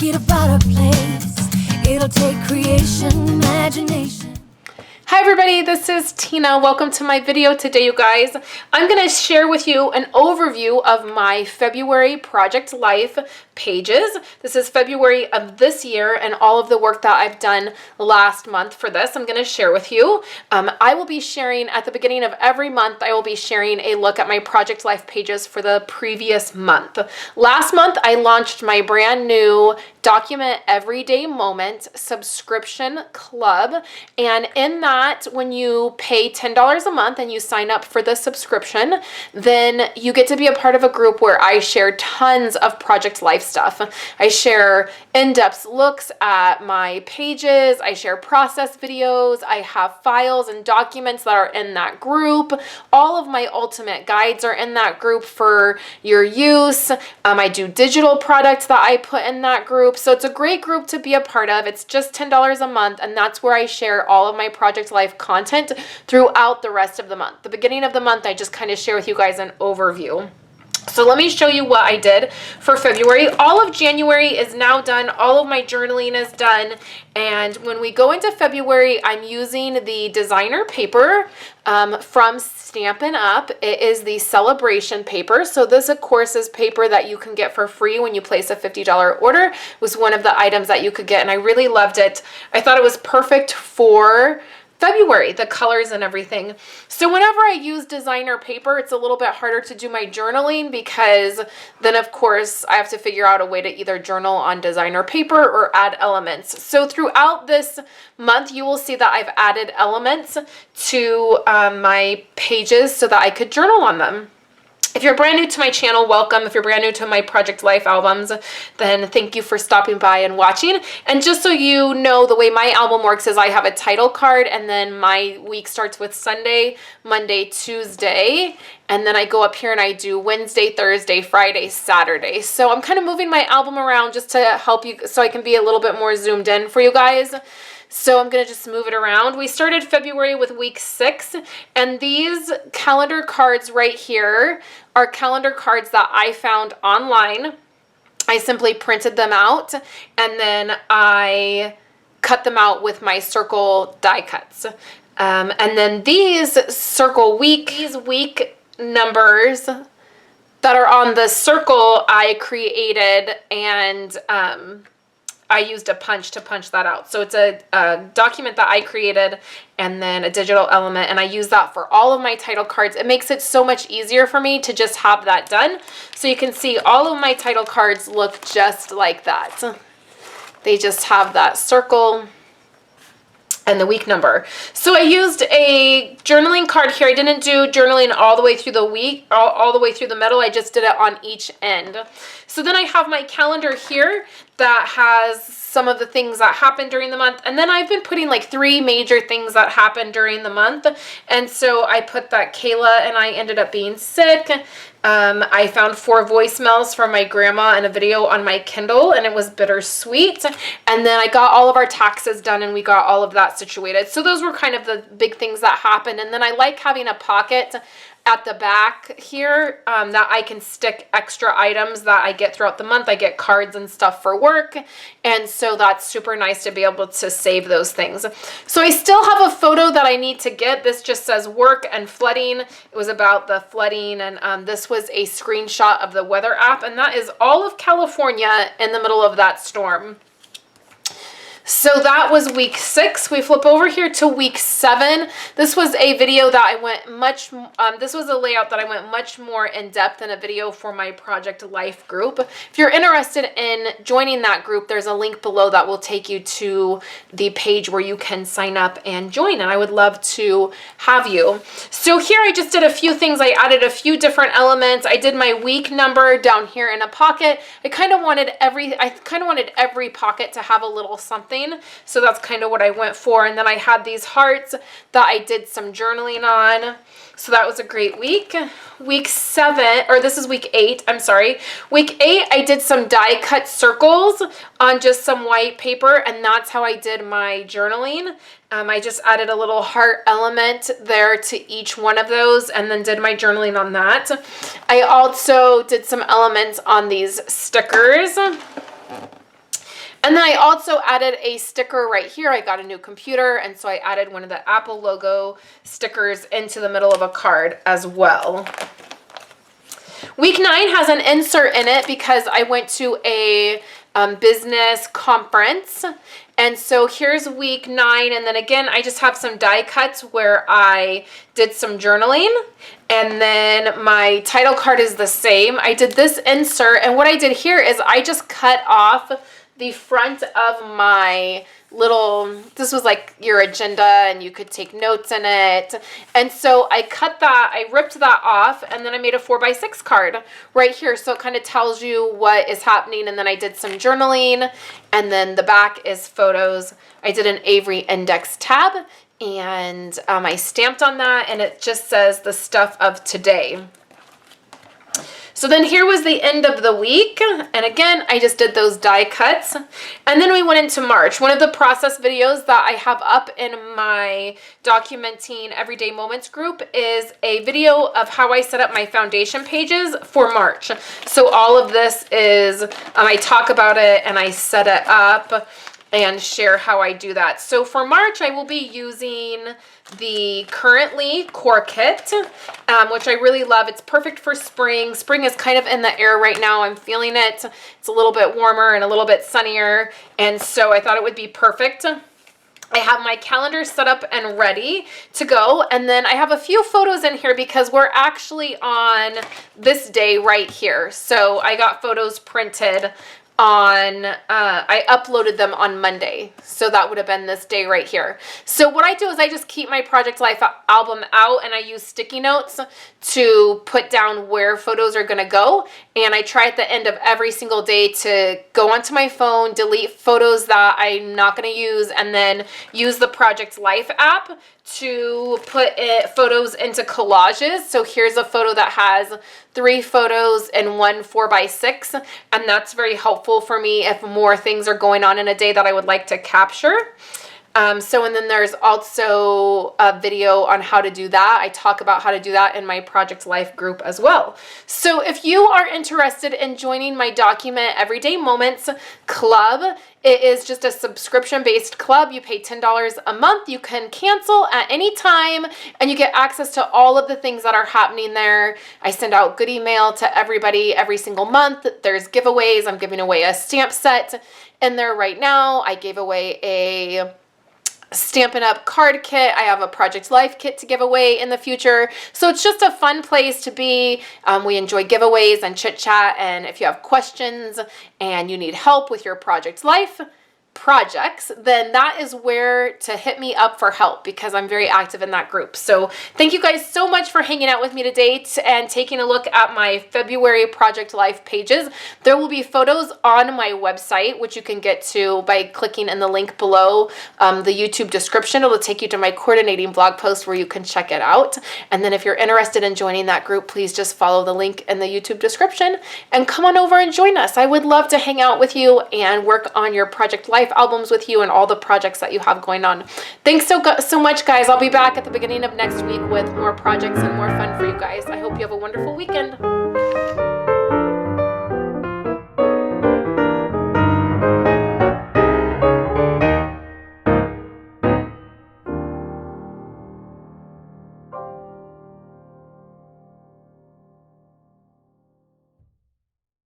make it a better place. It'll take creation, imagination. Hi everybody, this is Tina. Welcome to my video today, you guys. I'm going to share with you an overview of my February Project Life pages. This is February of this year and all of the work that I've done last month for this. I'm going to share with you. I will be sharing at the beginning of every month, I will be sharing a look at my Project Life pages for the previous month. Last month, I launched my brand new Document Everyday Moment subscription club, and in that, when you pay $10 a month and you sign up for the subscription, then you get to be a part of a group where I share tons of Project Life stuff. I share in-depth looks at my pages, I share process videos, I have files and documents that are in that group. All of my ultimate guides are in that group for your use. I do digital products that I put in that group. So it's a great group to be a part of. It's just $10 a month, and that's where I share all of my Project Life content throughout the rest of the month. The beginning of the month, I just kind of share with you guys an overview. So let me show you what I did for February. All of January is now done. All of my journaling is done. And when we go into February, I'm using the designer paper from Stampin' Up. It is the celebration paper. So this, of course, is paper that you can get for free when you place a $50 order. It was one of the items that you could get, and I really loved it. I thought it was perfect for February, the colors and everything. So whenever I use designer paper, it's a little bit harder to do my journaling because then, of course, I have to figure out a way to either journal on designer paper or add elements. So throughout this month, you will see that I've added elements to my pages so that I could journal on them. If you're brand new to my channel, welcome. If you're brand new to my Project Life albums, then thank you for stopping by and watching. And just so you know, the way my album works is I have a title card, and then my week starts with Sunday, Monday, Tuesday, and then I go up here and I do Wednesday, Thursday, Friday, Saturday. So I'm kind of moving my album around just to help you so I can be a little bit more zoomed in for you guys. So I'm going to just move it around. We started February with week 6, and these calendar cards right here are calendar cards that I found online. I simply printed them out, and then I cut them out with my circle die cuts. And then these week numbers that are on the circle I created, and I used a punch to punch that out. So it's a document that I created and then a digital element, and I use that for all of my title cards. It makes it so much easier for me to just have that done. So you can see all of my title cards look just like that. They just have that circle and the week number. So I used a journaling card here. I didn't do journaling all the way through the week, all the way through the middle. I just did it on each end. So then I have my calendar here that has some of the things that happened during the month. And then I've been putting like 3 major things that happened during the month. And so I put that Kayla and I ended up being sick. I found 4 voicemails from my grandma and a video on my Kindle, and it was bittersweet. And then I got all of our taxes done, and we got all of that situated. So those were kind of the big things that happened. And then I like having a pocket at the back here that I can stick extra items that I get throughout the month. I get cards and stuff for work, and so that's super nice to be able to save those things. So I still have a photo that I need to get. This just says work and flooding. It was about the flooding, and this was a screenshot of the weather app, and that is all of California in the middle of that storm. So that was week 6. We flip over here to week 7. This was a video that I went this was a layout that I went much more in depth in a video for my Project Life group. If you're interested in joining that group, there's a link below that will take you to the page where you can sign up and join, and I would love to have you. So here I just did a few things. I added a few different elements. I did my week number down here in a pocket. I kind of wanted every pocket to have a little something. So that's kind of what I went for. And then I had these hearts that I did some journaling on. So that was a great week. Week 7, or this is week 8, I'm sorry. Week 8, I did some die cut circles on just some white paper, and that's how I did my journaling. I just added a little heart element there to each one of those and then did my journaling on that. I also did some elements on these stickers. And then I also added a sticker right here. I got a new computer, and so I added one of the Apple logo stickers into the middle of a card as well. Week 9 has an insert in it because I went to a business conference. And so here's week 9. And then again, I just have some die cuts where I did some journaling. And then my title card is the same. I did this insert. And what I did here is I just cut off the front of my little, this was like your agenda and you could take notes in it. And so I cut that, I ripped that off, and then I made a 4x6 card right here. So it kind of tells you what is happening. And then I did some journaling, and then the back is photos. I did an Avery index tab, and I stamped on that, and it just says the stuff of today. So then here was the end of the week. And again, I just did those die cuts. And then we went into March. One of the process videos that I have up in my Documenting Everyday Moments group is a video of how I set up my foundation pages for March. So all of this is, I talk about it and I set it up and share how I do that. So for March, I will be using the Currently Core Kit, which I really love. It's perfect for spring. Spring is kind of in the air right now. I'm feeling it. It's a little bit warmer and a little bit sunnier, and so I thought it would be perfect. I have my calendar set up and ready to go, and then I have a few photos in here because we're actually on this day right here. So I got photos printed on, I uploaded them on Monday. So that would have been this day right here. So what I do is I just keep my Project Life album out, and I use sticky notes to put down where photos are going to go. And I try at the end of every single day to go onto my phone, delete photos that I'm not going to use, and then use the Project Life app to put photos into collages. So here's a photo that has 3 photos and 1 4x6, and that's very helpful for me if more things are going on in a day that I would like to capture. And then there's also a video on how to do that. I talk about how to do that in my Project Life group as well. So if you are interested in joining my Document Everyday Moments club, it is just a subscription-based club. You pay $10 a month. You can cancel at any time, and you get access to all of the things that are happening there. I send out good email to everybody every single month. There's giveaways. I'm giving away a stamp set in there right now. I gave away a Stampin' Up! Card kit. I have a Project Life kit to give away in the future. So it's just a fun place to be. We enjoy giveaways and chit chat. And if you have questions and you need help with your Project Life projects, then that is where to hit me up for help, because I'm very active in that group. So thank you guys so much for hanging out with me today and taking a look at my February Project Life pages. There will be photos on my website, which you can get to by clicking in the link below the YouTube description. It will take you to my coordinating blog post where you can check it out. And then if you're interested in joining that group, please just follow the link in the YouTube description and come on over and join us. I would love to hang out with you and work on your Project Life albums with you and all the projects that you have going on. Thanks so much, guys. I'll be back at the beginning of next week with more projects and more fun for you guys. I hope you have a wonderful weekend.